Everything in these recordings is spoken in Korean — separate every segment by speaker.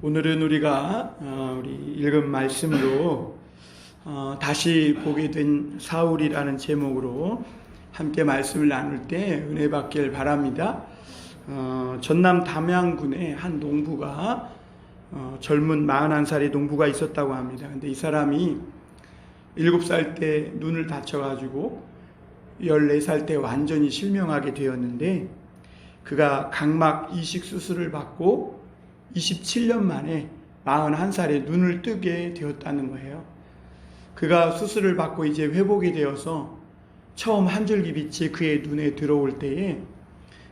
Speaker 1: 오늘은 우리가 우리 읽은 말씀으로 다시 보게 된 사울이라는 제목으로 함께 말씀을 나눌 때 은혜 받길 바랍니다. 전남 담양군에 한 농부가 젊은 41살의 농부가 있었다고 합니다. 근데 이 사람이 7살 때 눈을 다쳐가지고 14살 때 완전히 실명하게 되었는데, 그가 각막 이식 수술을 받고 27년 만에 41살에 눈을 뜨게 되었다는 거예요. 그가 수술을 받고 이제 회복이 되어서 처음 한 줄기 빛이 그의 눈에 들어올 때에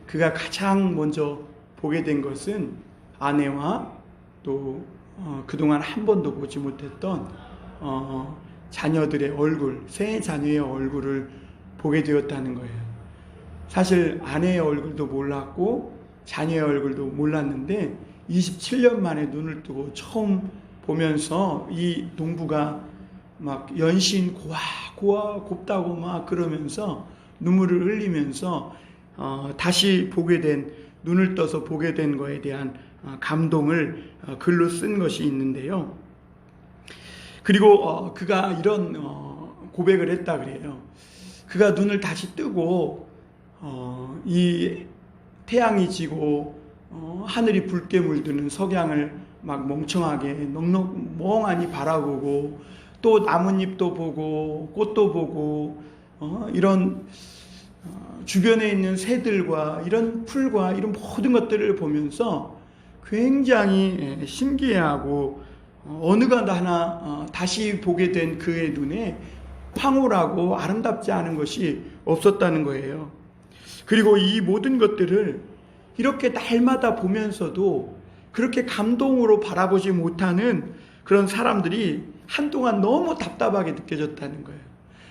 Speaker 1: 그가 가장 먼저 보게 된 것은 아내와 또 그동안 한 번도 보지 못했던 자녀들의 얼굴, 세 자녀의 얼굴을 보게 되었다는 거예요. 사실 아내의 얼굴도 몰랐고 자녀의 얼굴도 몰랐는데 27년 만에 눈을 뜨고 처음 보면서 이 농부가 막 연신 고와 곱다고 막 그러면서 눈물을 흘리면서 다시 보게 된, 눈을 떠서 보게 된 거에 대한 감동을 글로 쓴 것이 있는데요. 그리고 그가 이런 고백을 했다 그래요. 그가 눈을 다시 뜨고 이 태양이 지고 하늘이 붉게 물드는 석양을 막 멍청하게 멍하니 바라보고 또 나뭇잎도 보고 꽃도 보고 이런 주변에 있는 새들과 이런 풀과 이런 모든 것들을 보면서 굉장히 신기해하고 어느가 하나 다시 보게 된 그의 눈에 황홀하고 아름답지 않은 것이 없었다는 거예요. 그리고 이 모든 것들을 이렇게 날마다 보면서도 그렇게 감동으로 바라보지 못하는 그런 사람들이 한동안 너무 답답하게 느껴졌다는 거예요.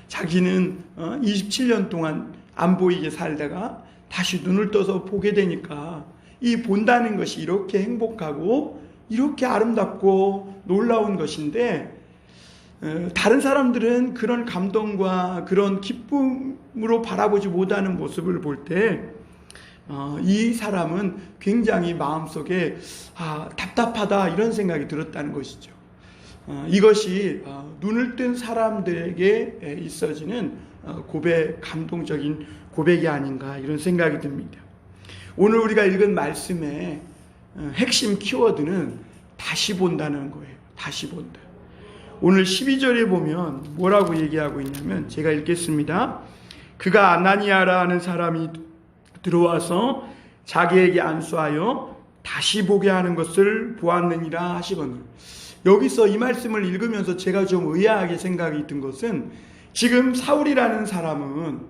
Speaker 1: 자기는 27년 동안 안 보이게 살다가 다시 눈을 떠서 보게 되니까 이 본다는 것이 이렇게 행복하고 이렇게 아름답고 놀라운 것인데, 다른 사람들은 그런 감동과 그런 기쁨으로 바라보지 못하는 모습을 볼 때 이 사람은 굉장히 마음속에 답답하다 이런 생각이 들었다는 것이죠. 이것이 눈을 뜬 사람들에게 있어지는 감동적인 고백이 아닌가 이런 생각이 듭니다. 오늘 우리가 읽은 말씀의 핵심 키워드는 다시 본다는 거예요. 다시 본다. 오늘 12절에 보면 뭐라고 얘기하고 있냐면, 제가 읽겠습니다. 그가 아나니아라 하는 사람이 들어와서 자기에게 안수하여 다시 보게 하는 것을 보았느니라 하시거늘. 여기서 이 말씀을 읽으면서 제가 좀 의아하게 생각이 든 것은, 지금 사울이라는 사람은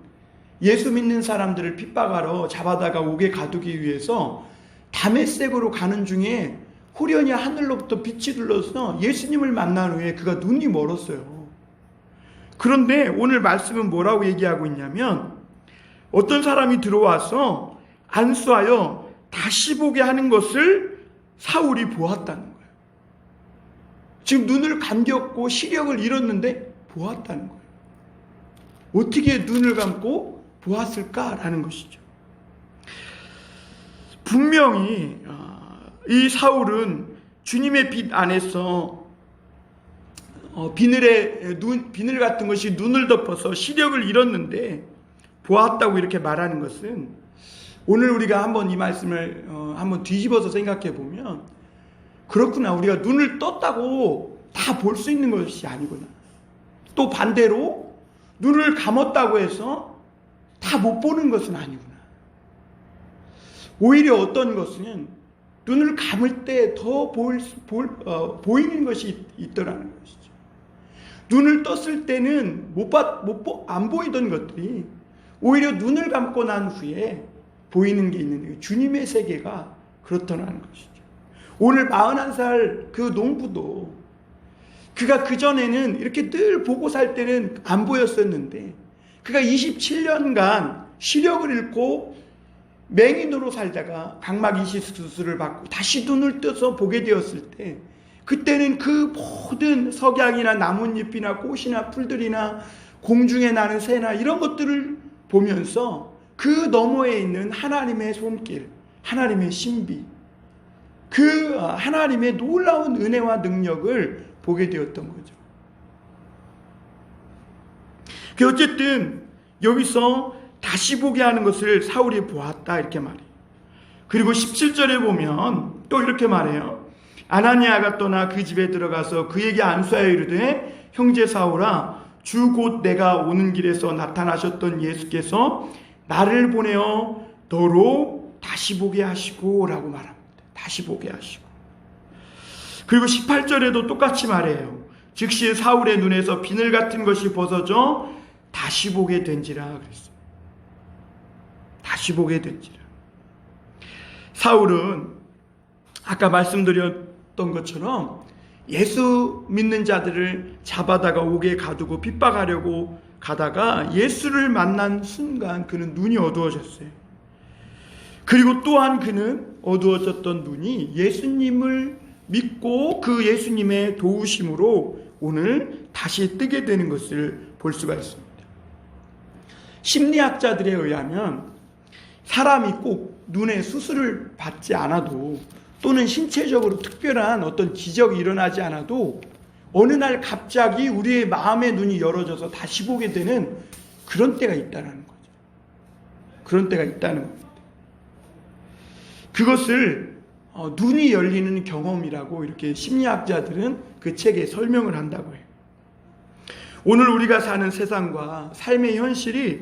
Speaker 1: 예수 믿는 사람들을 핍박하러 잡아다가 옥에 가두기 위해서 다메섹으로 가는 중에 호련히 하늘로부터 빛이 들러서 예수님을 만난 후에 그가 눈이 멀었어요. 그런데 오늘 말씀은 뭐라고 얘기하고 있냐면, 어떤 사람이 들어와서 안수하여 다시 보게 하는 것을 사울이 보았다는 거예요. 지금 눈을 감겼고 시력을 잃었는데 보았다는 거예요. 어떻게 눈을 감고 보았을까라는 것이죠. 분명히 이 사울은 주님의 빛 안에서 비늘 같은 것이 눈을 덮어서 시력을 잃었는데 보았다고 이렇게 말하는 것은, 오늘 우리가 한번 이 말씀을 한번 뒤집어서 생각해 보면, 그렇구나, 우리가 눈을 떴다고 다 볼 수 있는 것이 아니구나. 또 반대로 눈을 감았다고 해서 다 못 보는 것은 아니구나. 오히려 어떤 것은 눈을 감을 때 더 보이는 것이 있더라는 것이죠. 눈을 떴을 때는 안 보이던 것들이 오히려 눈을 감고 난 후에 보이는 게 있는데, 주님의 세계가 그렇더라는 것이죠. 오늘 41살 그 농부도 그가 그전에는 이렇게 늘 보고 살 때는 안 보였었는데, 그가 27년간 시력을 잃고 맹인으로 살다가 각막 이식 수술을 받고 다시 눈을 떠서 보게 되었을 때, 그때는 그 모든 석양이나 나뭇잎이나 꽃이나 풀들이나 공중에 나는 새나 이런 것들을 보면서 그 너머에 있는 하나님의 손길, 하나님의 신비, 그 하나님의 놀라운 은혜와 능력을 보게 되었던 거죠. 어쨌든 여기서 다시 보게 하는 것을 사울이 보았다 이렇게 말해요. 그리고 17절에 보면 또 이렇게 말해요. 아나니아가 떠나 그 집에 들어가서 그에게 안수하여 이르되 형제 사울아 주 곧 내가 오는 길에서 나타나셨던 예수께서 나를 보내어 너로 다시 보게 하시고 라고 말합니다. 다시 보게 하시고. 그리고 18절에도 똑같이 말해요. 즉시 사울의 눈에서 비늘 같은 것이 벗어져 다시 보게 된지라 그랬어요. 다시 보게 된지라. 사울은 아까 말씀드렸던 것처럼 예수 믿는 자들을 잡아다가 옥에 가두고 핍박하려고 가다가 예수를 만난 순간 그는 눈이 어두워졌어요. 그리고 또한 그는 어두워졌던 눈이 예수님을 믿고 그 예수님의 도우심으로 오늘 다시 뜨게 되는 것을 볼 수가 있습니다. 심리학자들에 의하면 사람이 꼭 눈에 수술을 받지 않아도 또는 신체적으로 특별한 어떤 기적이 일어나지 않아도 어느 날 갑자기 우리의 마음의 눈이 열어져서 다시 보게 되는 그런 때가 있다는 거죠. 그런 때가 있다는 겁니다. 그것을 눈이 열리는 경험이라고 이렇게 심리학자들은 그 책에 설명을 한다고 해요. 오늘 우리가 사는 세상과 삶의 현실이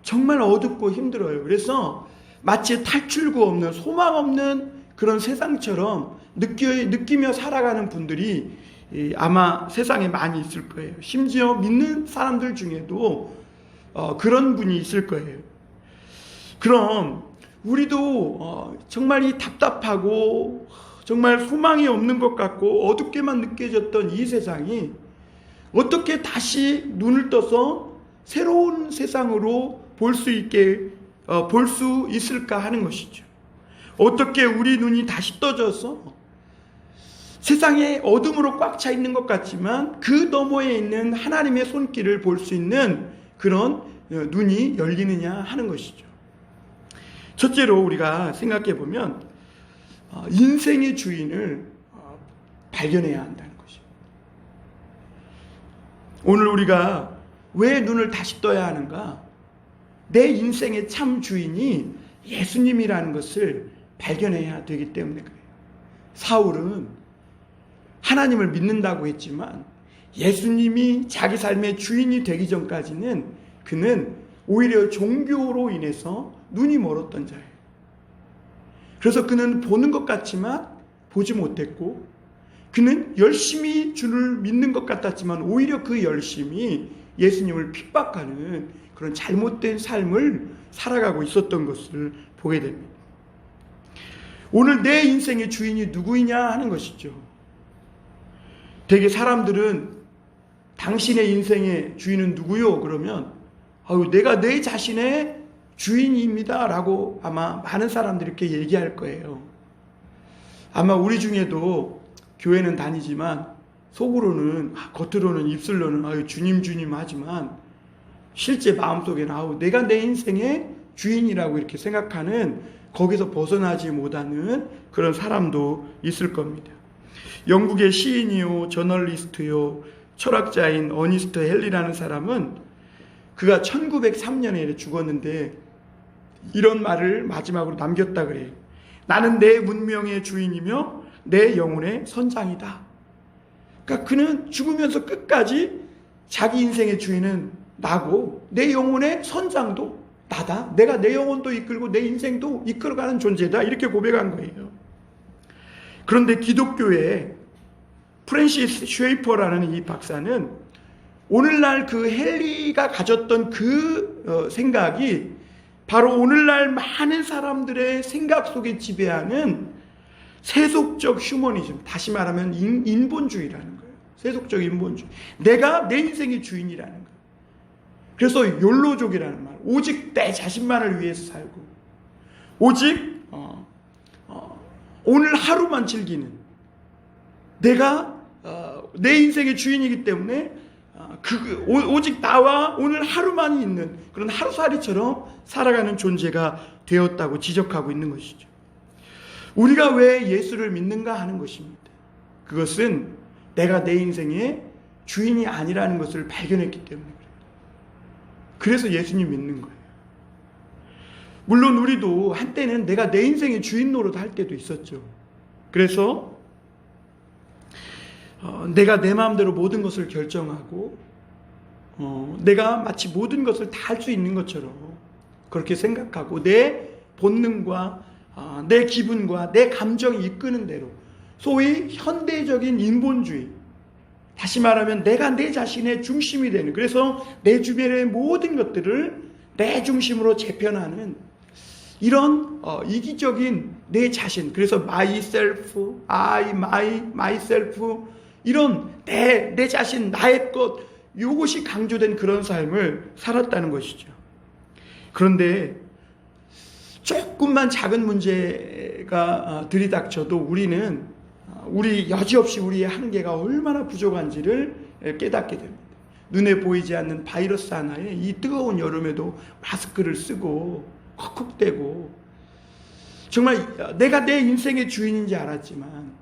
Speaker 1: 정말 어둡고 힘들어요. 그래서 마치 탈출구 없는 소망 없는 그런 세상처럼 느끼며 살아가는 분들이 아마 세상에 많이 있을 거예요. 심지어 믿는 사람들 중에도 그런 분이 있을 거예요. 그럼 우리도 정말 이 답답하고 정말 소망이 없는 것 같고 어둡게만 느껴졌던 이 세상이 어떻게 다시 눈을 떠서 새로운 세상으로 볼 수 있을까 하는 것이죠. 어떻게 우리 눈이 다시 떠져서 세상에 어둠으로 꽉 차 있는 것 같지만 그 너머에 있는 하나님의 손길을 볼 수 있는 그런 눈이 열리느냐 하는 것이죠. 첫째로 우리가 생각해 보면 인생의 주인을 발견해야 한다는 것이죠. 오늘 우리가 왜 눈을 다시 떠야 하는가? 내 인생의 참 주인이 예수님이라는 것을 발견해야 되기 때문에 그래요. 사울은 하나님을 믿는다고 했지만 예수님이 자기 삶의 주인이 되기 전까지는 그는 오히려 종교로 인해서 눈이 멀었던 자예요. 그래서 그는 보는 것 같지만 보지 못했고 그는 열심히 주를 믿는 것 같았지만 오히려 그 열심이 예수님을 핍박하는 그런 잘못된 삶을 살아가고 있었던 것을 보게 됩니다. 오늘 내 인생의 주인이 누구이냐 하는 것이죠. 되게 사람들은 당신의 인생의 주인은 누구요? 그러면 내가 내 자신의 주인입니다 라고 아마 많은 사람들이 이렇게 얘기할 거예요. 아마 우리 중에도 교회는 다니지만 속으로는 겉으로는 입술로는 주님 주님 하지만 실제 마음속에는 내가 내 인생의 주인이라고 이렇게 생각하는 거기서 벗어나지 못하는 그런 사람도 있을 겁니다. 영국의 시인이요 저널리스트요 철학자인 어니스트 헨리라는 사람은 그가 1903년에 죽었는데 이런 말을 마지막으로 남겼다 그래요. 나는 내 문명의 주인이며 내 영혼의 선장이다. 그러니까 그는 죽으면서 끝까지 자기 인생의 주인은 나고 내 영혼의 선장도 나다. 내가 내 영혼도 이끌고 내 인생도 이끌어가는 존재다. 이렇게 고백한 거예요. 그런데 기독교의 프랜시스 쉐이퍼라는 이 박사는 오늘날 그 헨리가 가졌던 그 생각이 바로 오늘날 많은 사람들의 생각 속에 지배하는 세속적 휴머니즘, 다시 말하면 인본주의라는 거예요. 세속적 인본주의. 내가 내 인생의 주인이라는 거예요. 그래서 욜로족이라는 말, 오직 내 자신만을 위해서 살고 오직 오늘 하루만 즐기는 내가 내 인생의 주인이기 때문에 오직 나와 오늘 하루만 있는 그런 하루살이처럼 살아가는 존재가 되었다고 지적하고 있는 것이죠. 우리가 왜 예수를 믿는가 하는 것입니다. 그것은 내가 내 인생의 주인이 아니라는 것을 발견했기 때문에 그래요. 그래서 예수님 믿는 거예요. 물론 우리도 한때는 내가 내 인생의 주인 노릇 할 때도 있었죠. 그래서 내가 내 마음대로 모든 것을 결정하고 내가 마치 모든 것을 다 할 수 있는 것처럼 그렇게 생각하고 내 본능과 내 기분과 내 감정이 이끄는 대로 소위 현대적인 인본주의, 다시 말하면 내가 내 자신의 중심이 되는, 그래서 내 주변의 모든 것들을 내 중심으로 재편하는 이런 이기적인 내 자신, 그래서 myself, myself, 이런 내 자신, 나의 것, 이것이 강조된 그런 삶을 살았다는 것이죠. 그런데 조금만 작은 문제가 들이닥쳐도 우리 여지없이 우리의 한계가 얼마나 부족한지를 깨닫게 됩니다. 눈에 보이지 않는 바이러스 하나에 이 뜨거운 여름에도 마스크를 쓰고 헉헉대고 정말 내가 내 인생의 주인인지 알았지만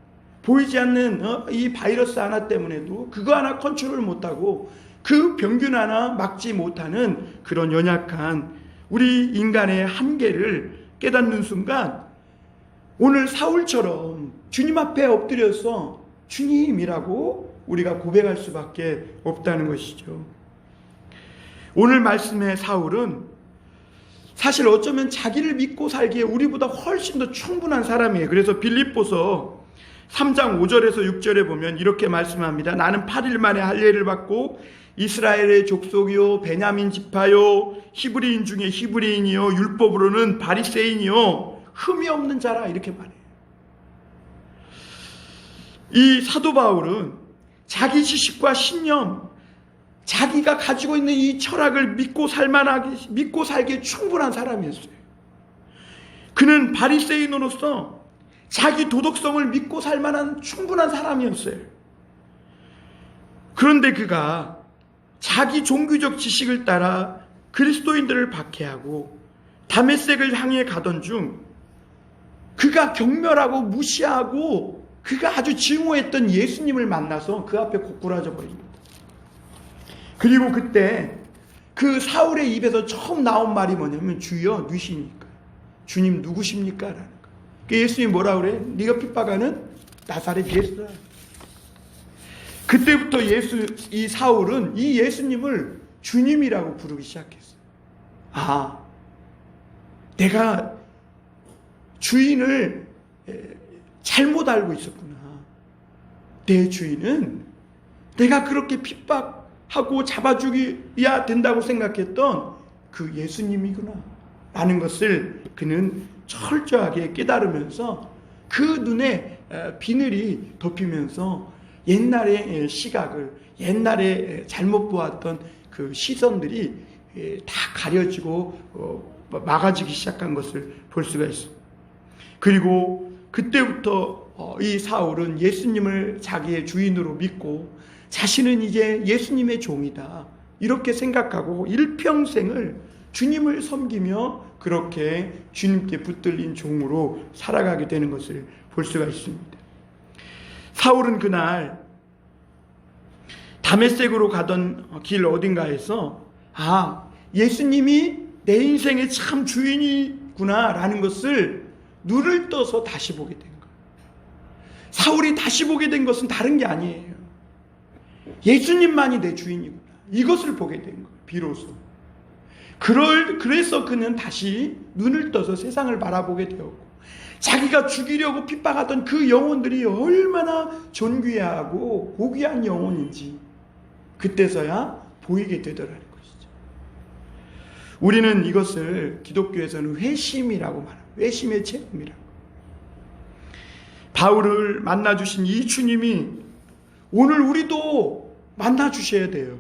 Speaker 1: 보이지 않는 이 바이러스 하나 때문에도 그거 하나 컨트롤 못하고 그 병균 하나 막지 못하는 그런 연약한 우리 인간의 한계를 깨닫는 순간 오늘 사울처럼 주님 앞에 엎드려서 주님이라고 우리가 고백할 수밖에 없다는 것이죠. 오늘 말씀의 사울은 사실 어쩌면 자기를 믿고 살기에 우리보다 훨씬 더 충분한 사람이에요. 그래서 빌립보서 3장 5절에서 6절에 보면 이렇게 말씀합니다. 나는 8일 만에 할례를 받고 이스라엘의 족속이요 베냐민 지파요 히브리인 중에 히브리인이요 율법으로는 바리새인이요 흠이 없는 자라, 이렇게 말해요. 이 사도 바울은 자기 지식과 신념, 자기가 가지고 있는 이 철학을 믿고 살기에 충분한 사람이었어요. 그는 바리새인으로서 자기 도덕성을 믿고 살 만한 충분한 사람이었어요. 그런데 그가 자기 종교적 지식을 따라 그리스도인들을 박해하고 다메섹을 향해 가던 중 그가 경멸하고 무시하고 그가 아주 증오했던 예수님을 만나서 그 앞에 고꾸라져 버립니다. 그리고 그때 그 사울의 입에서 처음 나온 말이 뭐냐면 주여 누시니까, 주님 누구십니까? 라는 거예요. 예수님이 뭐라 그래? 네가 핍박하는 나사렛 예수다. 그때부터 이 사울은 이 예수님을 주님이라고 부르기 시작했어요. 아, 내가 주인을 잘못 알고 있었구나. 내 주인은 내가 그렇게 핍박하고 잡아주기야 된다고 생각했던 그 예수님이구나 라는 것을 그는 철저하게 깨달으면서 그 눈에 비늘이 덮이면서 옛날의 시각을, 옛날에 잘못 보았던 그 시선들이 다 가려지고 막아지기 시작한 것을 볼 수가 있습니다. 그리고 그때부터 이 사울은 예수님을 자기의 주인으로 믿고 자신은 이제 예수님의 종이다 이렇게 생각하고 일평생을 주님을 섬기며 그렇게 주님께 붙들린 종으로 살아가게 되는 것을 볼 수가 있습니다. 사울은 그날 다메섹으로 가던 길 어딘가에서 예수님이 내 인생의 참 주인이구나 라는 것을 눈을 떠서 다시 보게 된 거예요. 사울이 다시 보게 된 것은 다른 게 아니에요. 예수님만이 내 주인이구나, 이것을 보게 된 거예요. 비로소. 그래서 그는 다시 눈을 떠서 세상을 바라보게 되었고, 자기가 죽이려고 핍박하던 그 영혼들이 얼마나 존귀하고 고귀한 영혼인지 그때서야 보이게 되더라는 것이죠. 우리는 이것을 기독교에서는 회심이라고 말합니다. 회심의 체험이라고. 바울을 만나주신 이 주님이 오늘 우리도 만나주셔야 돼요.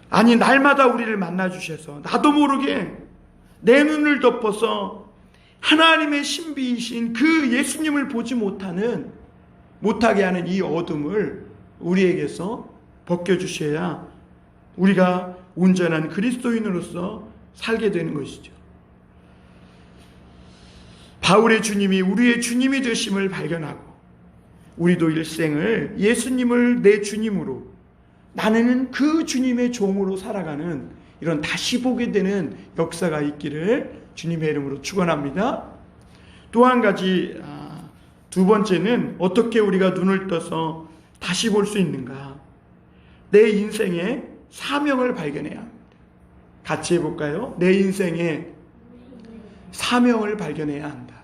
Speaker 1: 아니, 날마다 우리를 만나주셔서 나도 모르게 내 눈을 덮어서 하나님의 신비이신 그 예수님을 보지 못하게 하는 이 어둠을 우리에게서 벗겨주셔야 우리가 온전한 그리스도인으로서 살게 되는 것이죠. 바울의 주님이 우리의 주님이 되심을 발견하고 우리도 일생을 예수님을 내 주님으로, 나는 그 주님의 종으로 살아가는 이런 다시 보게 되는 역사가 있기를 주님의 이름으로 축원합니다. 또 한 가지, 두 번째는 어떻게 우리가 눈을 떠서 다시 볼 수 있는가? 내 인생의 사명을 발견해야 합니다. 같이 해볼까요? 내 인생의 사명을 발견해야 한다.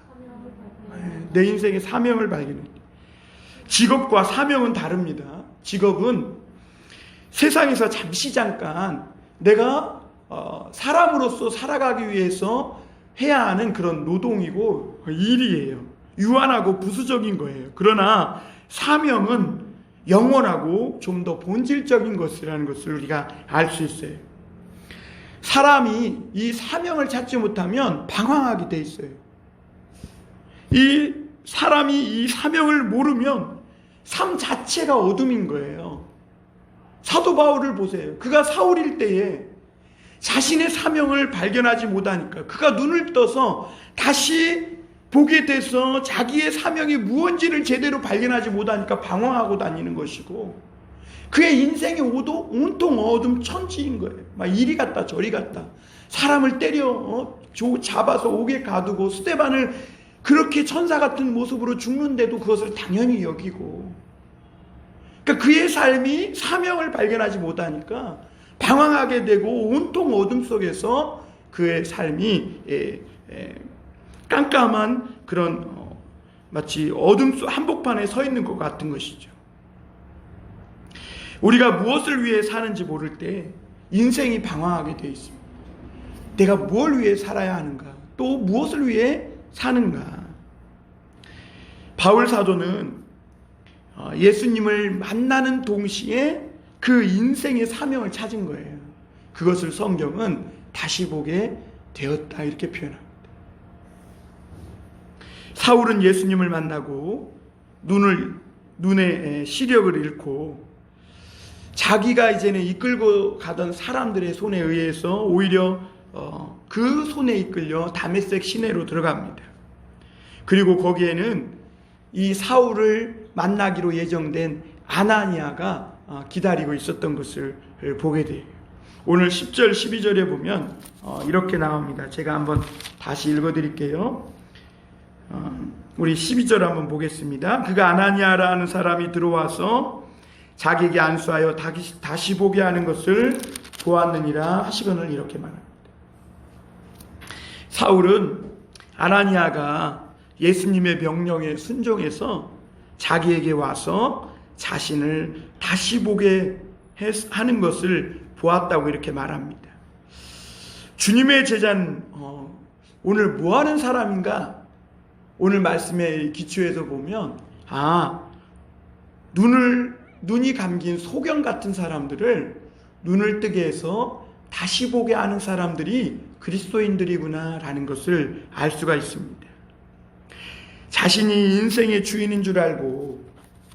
Speaker 1: 내 인생의 사명을 발견해야 한다. 직업과 사명은 다릅니다. 직업은 세상에서 잠깐 내가 사람으로서 살아가기 위해서 해야 하는 그런 노동이고 일이에요. 유한하고 부수적인 거예요. 그러나 사명은 영원하고 좀 더 본질적인 것이라는 것을 우리가 알 수 있어요. 사람이 이 사명을 찾지 못하면 방황하게 돼 있어요. 이 사람이 이 사명을 모르면 삶 자체가 어둠인 거예요. 사도 바울을 보세요. 그가 사울일 때에 자신의 사명을 발견하지 못하니까, 그가 눈을 떠서 다시 보게 돼서 자기의 사명이 무엇인지를 제대로 발견하지 못하니까 방황하고 다니는 것이고, 그의 인생이 온통 어둠 천지인 거예요. 막 이리 갔다 저리 갔다, 사람을 때려 잡아서 옥에 가두고, 스데반을 그렇게 천사 같은 모습으로 죽는데도 그것을 당연히 여기고, 그러니까 그의 삶이 사명을 발견하지 못하니까 방황하게 되고 온통 어둠 속에서 그의 삶이 깜깜한 그런 마치 어둠 속 한복판에 서 있는 것 같은 것이죠. 우리가 무엇을 위해 사는지 모를 때 인생이 방황하게 되어 있습니다. 내가 뭘 위해 살아야 하는가? 또 무엇을 위해 사는가? 바울 사도는 예수님을 만나는 동시에 그 인생의 사명을 찾은 거예요. 그것을 성경은 다시 보게 되었다 이렇게 표현합니다. 사울은 예수님을 만나고 눈의 시력을 잃고 자기가 이제는 이끌고 가던 사람들의 손에 의해서 오히려 그 손에 이끌려 다메섹 시내로 들어갑니다. 그리고 거기에는 이 사울을 만나기로 예정된 아나니아가 기다리고 있었던 것을 보게 돼요. 오늘 10절 12절에 보면 이렇게 나옵니다. 제가 한번 다시 읽어드릴게요. 우리 12절 한번 보겠습니다. 그가 아나니아라는 사람이 들어와서 자기에게 안수하여 다시 보게 하는 것을 보았느니라 하시거늘 이렇게 말합니다. 사울은 아나니아가 예수님의 명령에 순종해서 자기에게 와서 자신을 다시 보게 하는 것을 보았다고 이렇게 말합니다. 주님의 제자는 오늘 뭐 하는 사람인가? 오늘 말씀의 기초에서 보면 눈이 감긴 소경 같은 사람들을 눈을 뜨게 해서 다시 보게 하는 사람들이 그리스도인들이구나 라는 것을 알 수가 있습니다. 자신이 인생의 주인인 줄 알고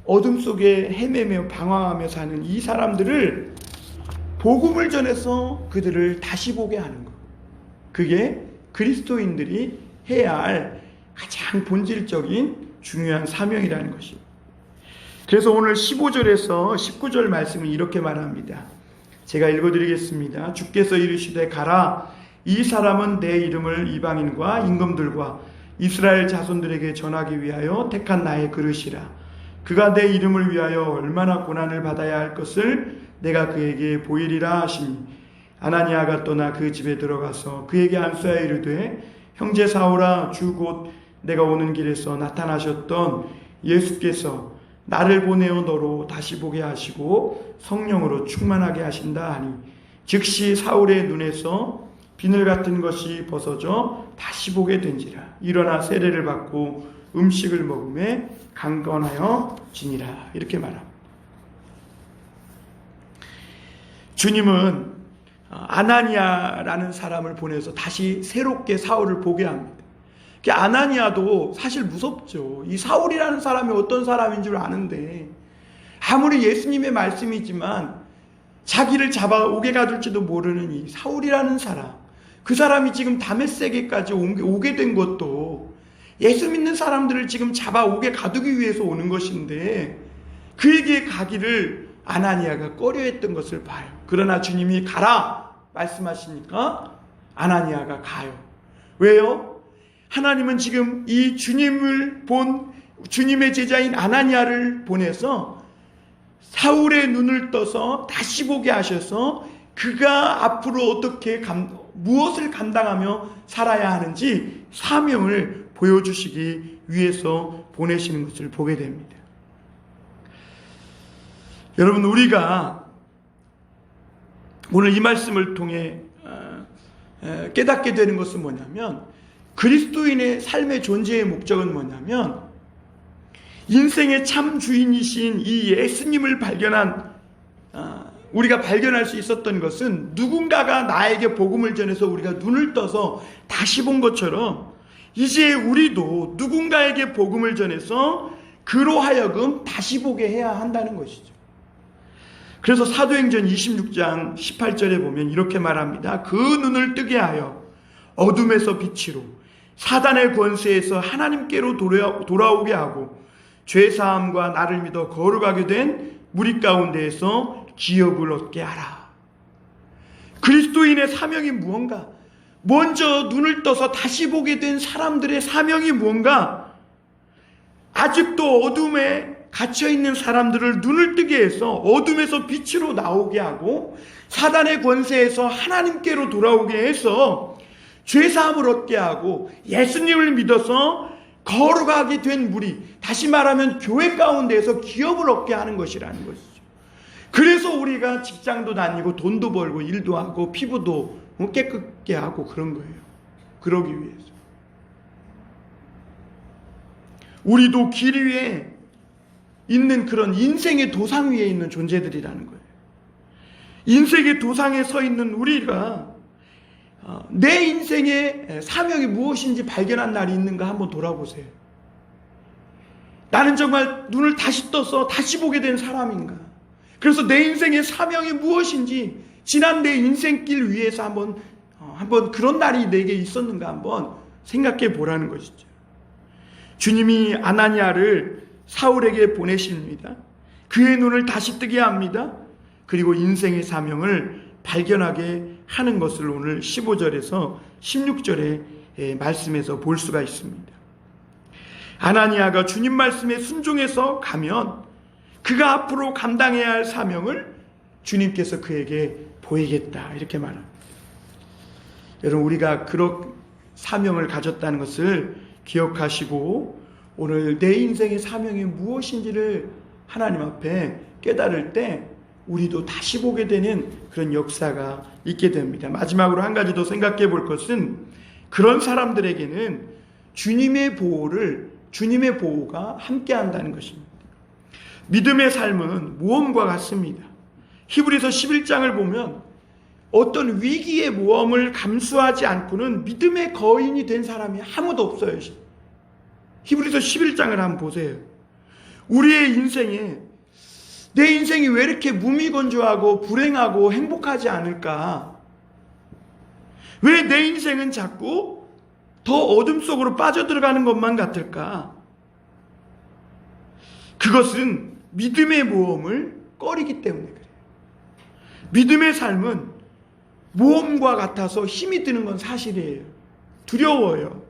Speaker 1: 어둠 속에 헤매며 방황하며 사는 이 사람들을 복음을 전해서 그들을 다시 보게 하는 것, 그게 그리스도인들이 해야 할 가장 본질적인 중요한 사명이라는 것입니다. 그래서 오늘 15절에서 19절 말씀을 이렇게 말합니다. 제가 읽어드리겠습니다. 주께서 이르시되 가라, 이 사람은 내 이름을 이방인과 임금들과 이스라엘 자손들에게 전하기 위하여 택한 나의 그릇이라. 그가 내 이름을 위하여 얼마나 고난을 받아야 할 것을 내가 그에게 보이리라 하시니, 아나니아가 떠나 그 집에 들어가서 그에게 안수하여 이르되, 형제 사울아, 주 곧 내가 오는 길에서 나타나셨던 예수께서 나를 보내어 너로 다시 보게 하시고 성령으로 충만하게 하신다 하니, 즉시 사울의 눈에서 비늘 같은 것이 벗어져 다시 보게 된지라. 일어나 세례를 받고 음식을 먹음에 강건하여 지니라. 이렇게 말합니다. 주님은 아나니아라는 사람을 보내서 다시 새롭게 사울을 보게 합니다. 아나니아도 사실 무섭죠. 이 사울이라는 사람이 어떤 사람인 줄 아는데, 아무리 예수님의 말씀이지만 자기를 잡아 옥에 가둘지도 모르는 이 사울이라는 사람, 그 사람이 지금 다메섹에까지 오게 된 것도 예수 믿는 사람들을 지금 잡아오게 가두기 위해서 오는 것인데 그에게 가기를 아나니아가 꺼려했던 것을 봐요. 그러나 주님이 가라 말씀하시니까 아나니아가 가요. 왜요? 하나님은 지금 이 주님을 본 주님의 제자인 아나니아를 보내서 사울의 눈을 떠서 다시 보게 하셔서 그가 앞으로 어떻게 무엇을 감당하며 살아야 하는지 사명을 보여주시기 위해서 보내시는 것을 보게 됩니다. 여러분, 우리가 오늘 이 말씀을 통해 깨닫게 되는 것은 뭐냐면, 그리스도인의 삶의 존재의 목적은 뭐냐면, 인생의 참 주인이신 이 예수님을 우리가 발견할 수 있었던 것은 누군가가 나에게 복음을 전해서 우리가 눈을 떠서 다시 본 것처럼 이제 우리도 누군가에게 복음을 전해서 그로 하여금 다시 보게 해야 한다는 것이죠. 그래서 사도행전 26장 18절에 보면 이렇게 말합니다. 그 눈을 뜨게 하여 어둠에서 빛으로 사단의 권세에서 하나님께로 돌아오게 하고 죄사함과 나를 믿어 거룩하게 된 무리 가운데에서 기업을 얻게 하라. 그리스도인의 사명이 무언가? 먼저 눈을 떠서 다시 보게 된 사람들의 사명이 무언가? 아직도 어둠에 갇혀있는 사람들을 눈을 뜨게 해서 어둠에서 빛으로 나오게 하고 사단의 권세에서 하나님께로 돌아오게 해서 죄사함을 얻게 하고 예수님을 믿어서 거룩하게 된 무리, 다시 말하면 교회 가운데에서 기업을 얻게 하는 것이라는 것이죠. 그래서 우리가 직장도 다니고 돈도 벌고 일도 하고 피부도 깨끗게 하고 그런 거예요. 그러기 위해서. 우리도 길 위에 있는 그런 인생의 도상 위에 있는 존재들이라는 거예요. 인생의 도상에 서 있는 우리가 내 인생의 사명이 무엇인지 발견한 날이 있는가 한번 돌아보세요. 나는 정말 눈을 다시 떠서 다시 보게 된 사람인가? 그래서 내 인생의 사명이 무엇인지 지난 내 인생길 위에서 한번 그런 날이 내게 있었는가 한번 생각해 보라는 것이죠. 주님이 아나니아를 사울에게 보내십니다. 그의 눈을 다시 뜨게 합니다. 그리고 인생의 사명을 발견하게 하는 것을 오늘 15절에서 16절의 말씀에서 볼 수가 있습니다. 아나니아가 주님 말씀에 순종해서 가면 그가 앞으로 감당해야 할 사명을 주님께서 그에게 보이겠다, 이렇게 말합니다. 여러분, 우리가 그런 사명을 가졌다는 것을 기억하시고 오늘 내 인생의 사명이 무엇인지를 하나님 앞에 깨달을 때 우리도 다시 보게 되는 그런 역사가 있게 됩니다. 마지막으로 한 가지 더 생각해 볼 것은 그런 사람들에게는 주님의 보호가 함께 한다는 것입니다. 믿음의 삶은 모험과 같습니다. 히브리서 11장을 보면 어떤 위기의 모험을 감수하지 않고는 믿음의 거인이 된 사람이 아무도 없어요. 히브리서 11장을 한번 보세요. 우리의 인생에 내 인생이 왜 이렇게 무미건조하고 불행하고 행복하지 않을까? 왜 내 인생은 자꾸 더 어둠 속으로 빠져들어가는 것만 같을까? 그것은 믿음의 모험을 꺼리기 때문에 그래요. 믿음의 삶은 모험과 같아서 힘이 드는 건 사실이에요. 두려워요.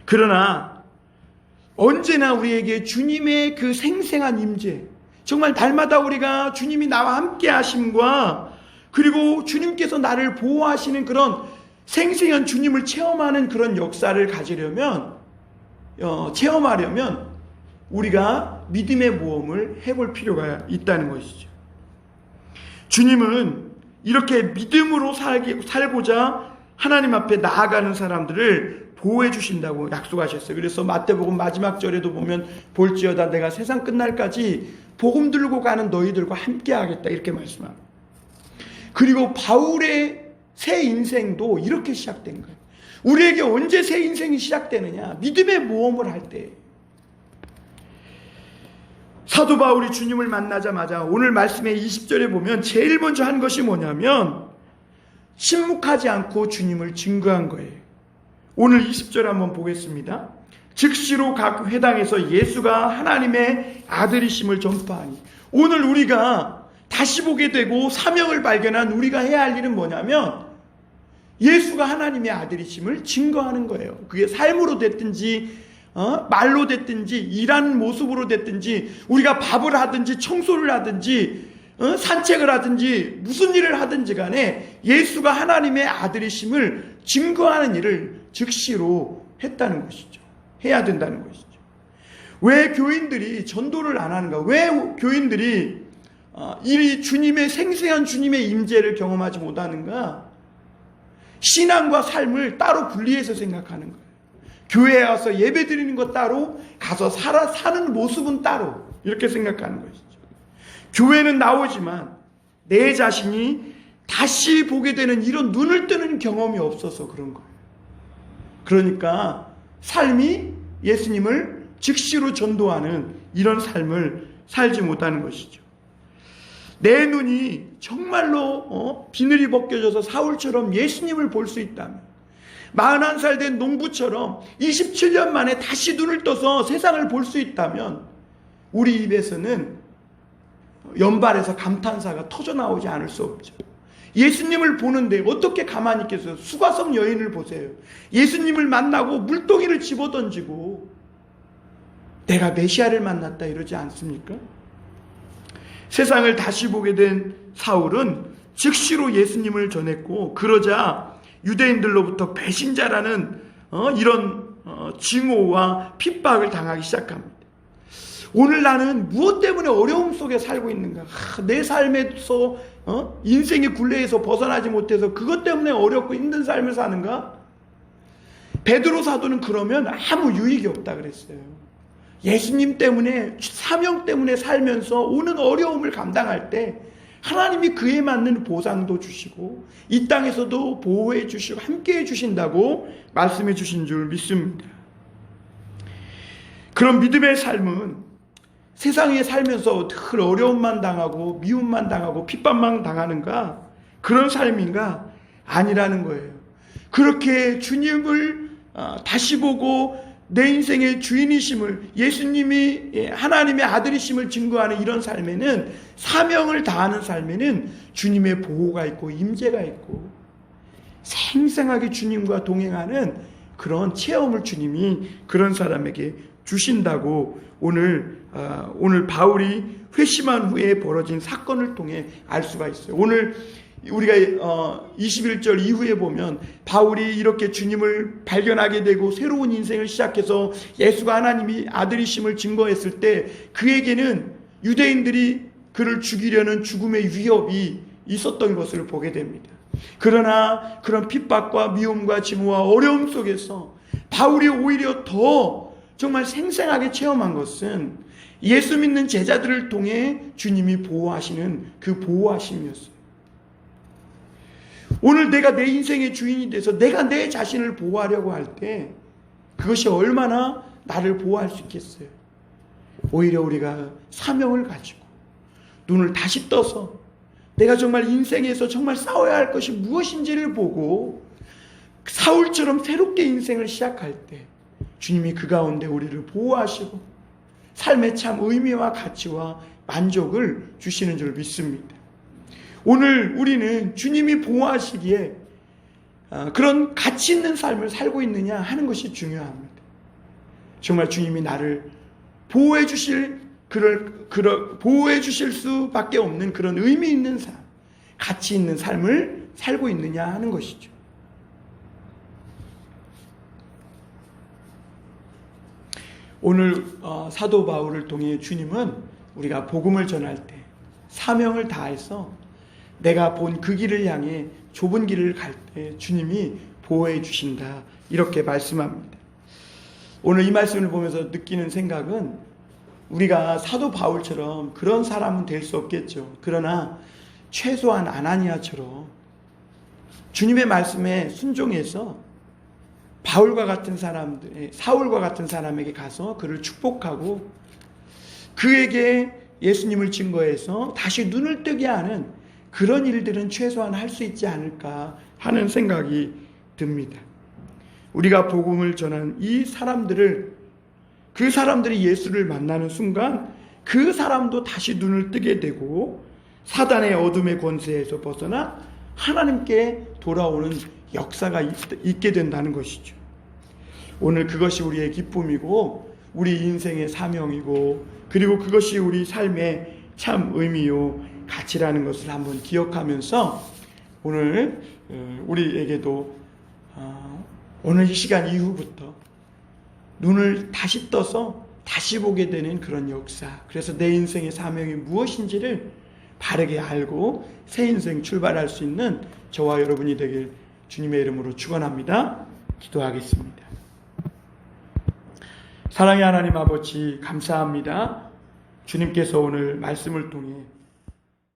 Speaker 1: 그러나 언제나 우리에게 주님의 그 생생한 임재, 정말 날마다 우리가 주님이 나와 함께 하심과 그리고 주님께서 나를 보호하시는 그런 생생한 주님을 체험하는 그런 역사를 체험하려면 우리가 믿음의 모험을 해볼 필요가 있다는 것이죠. 주님은 이렇게 믿음으로 살고자 하나님 앞에 나아가는 사람들을 보호해 주신다고 약속하셨어요. 그래서 마태복음 마지막 절에도 보면 볼지어다 내가 세상 끝날까지 복음 들고 가는 너희들과 함께 하겠다, 이렇게 말씀합니다. 그리고 바울의 새 인생도 이렇게 시작된 거예요. 우리에게 언제 새 인생이 시작되느냐? 믿음의 모험을 할 때. 사도 바울이 주님을 만나자마자 오늘 말씀의 20절에 보면 제일 먼저 한 것이 뭐냐면 침묵하지 않고 주님을 증거한 거예요. 오늘 20절 한번 보겠습니다. 즉시로 각 회당에서 예수가 하나님의 아들이심을 전파하니. 오늘 우리가 다시 보게 되고 사명을 발견한 우리가 해야 할 일은 뭐냐면 예수가 하나님의 아들이심을 증거하는 거예요. 그게 삶으로 됐든지 말로 됐든지 일하는 모습으로 됐든지 우리가 밥을 하든지 청소를 하든지 산책을 하든지 무슨 일을 하든지 간에 예수가 하나님의 아들이심을 증거하는 일을 즉시로 했다는 것이죠. 해야 된다는 것이죠. 왜 교인들이 전도를 안 하는가? 왜 교인들이 이 주님의 생생한 주님의 임재를 경험하지 못하는가? 신앙과 삶을 따로 분리해서 생각하는 거예요. 교회에 와서 예배 드리는 것 따로, 가서 사는 모습은 따로, 이렇게 생각하는 것이죠. 교회는 나오지만 내 자신이 다시 보게 되는 이런 눈을 뜨는 경험이 없어서 그런 거예요. 그러니까 삶이 예수님을 즉시로 전도하는 이런 삶을 살지 못하는 것이죠. 내 눈이 정말로 비늘이 벗겨져서 사울처럼 예수님을 볼 수 있다면, 41살 된 농부처럼 27년 만에 다시 눈을 떠서 세상을 볼 수 있다면 우리 입에서는 연발에서 감탄사가 터져나오지 않을 수 없죠. 예수님을 보는데 어떻게 가만히 있겠어요? 수가성 여인을 보세요. 예수님을 만나고 물동이를 집어던지고 내가 메시아를 만났다 이러지 않습니까? 세상을 다시 보게 된 사울은 즉시로 예수님을 전했고, 그러자 유대인들로부터 배신자라는 이런 징후와 핍박을 당하기 시작합니다. 오늘 나는 무엇 때문에 어려움 속에 살고 있는가? 내 삶에서 인생의 굴레에서 벗어나지 못해서 그것 때문에 어렵고 힘든 삶을 사는가? 베드로 사도는 그러면 아무 유익이 없다 그랬어요. 예수님 때문에, 사명 때문에 살면서 오는 어려움을 감당할 때 하나님이 그에 맞는 보상도 주시고 이 땅에서도 보호해 주시고 함께해 주신다고 말씀해 주신 줄 믿습니다. 그런 믿음의 삶은 세상에 살면서 늘 어려움만 당하고 미움만 당하고 핍박만 당하는가? 그런 삶인가? 아니라는 거예요. 그렇게 주님을 다시 보고 내 인생의 주인이심을, 예수님이 하나님의 아들이심을 증거하는 이런 삶에는, 사명을 다하는 삶에는 주님의 보호가 있고 임재가 있고 생생하게 주님과 동행하는 그런 체험을 주님이 그런 사람에게 주신다고 오늘 바울이 회심한 후에 벌어진 사건을 통해 알 수가 있어요. 오늘 우리가 21절 이후에 보면 바울이 이렇게 주님을 발견하게 되고 새로운 인생을 시작해서 예수가 하나님이 아들이심을 증거했을 때 그에게는 유대인들이 그를 죽이려는 죽음의 위협이 있었던 것을 보게 됩니다. 그러나 그런 핍박과 미움과 징후와 어려움 속에서 바울이 오히려 더 정말 생생하게 체험한 것은 예수 믿는 제자들을 통해 주님이 보호하시는 그 보호하심이었어요. 오늘 내가 내 인생의 주인이 돼서 내가 내 자신을 보호하려고 할 때 그것이 얼마나 나를 보호할 수 있겠어요. 오히려 우리가 사명을 가지고 눈을 다시 떠서 내가 정말 인생에서 정말 싸워야 할 것이 무엇인지를 보고 사울처럼 새롭게 인생을 시작할 때 주님이 그 가운데 우리를 보호하시고 삶의 참 의미와 가치와 만족을 주시는 줄 믿습니다. 오늘 우리는 주님이 보호하시기에 그런 가치 있는 삶을 살고 있느냐 하는 것이 중요합니다. 정말 주님이 나를 보호해 주실 수밖에 없는 그런 의미 있는 삶, 가치 있는 삶을 살고 있느냐 하는 것이죠. 오늘 사도 바울을 통해 주님은 우리가 복음을 전할 때 사명을 다해서 내가 본 그 길을 향해 좁은 길을 갈 때 주님이 보호해 주신다, 이렇게 말씀합니다. 오늘 이 말씀을 보면서 느끼는 생각은 우리가 사도 바울처럼 그런 사람은 될 수 없겠죠. 그러나 최소한 아나니아처럼 주님의 말씀에 순종해서 바울과 같은 사람들, 사울과 같은 사람에게 가서 그를 축복하고 그에게 예수님을 증거해서 다시 눈을 뜨게 하는 그런 일들은 최소한 할 수 있지 않을까 하는 생각이 듭니다. 우리가 복음을 전하는 이 사람들을, 그 사람들이 예수를 만나는 순간 그 사람도 다시 눈을 뜨게 되고 사단의 어둠의 권세에서 벗어나 하나님께 돌아오는 역사가 있게 된다는 것이죠. 오늘 그것이 우리의 기쁨이고 우리 인생의 사명이고, 그리고 그것이 우리 삶의 참 의미요 가치라는 것을 한번 기억하면서 오늘 우리에게도 오늘 이 시간 이후부터 눈을 다시 떠서 다시 보게 되는 그런 역사, 그래서 내 인생의 사명이 무엇인지를 바르게 알고 새 인생 출발할 수 있는 저와 여러분이 되길 주님의 이름으로 축원합니다. 기도하겠습니다. 사랑의 하나님 아버지, 감사합니다. 주님께서 오늘 말씀을 통해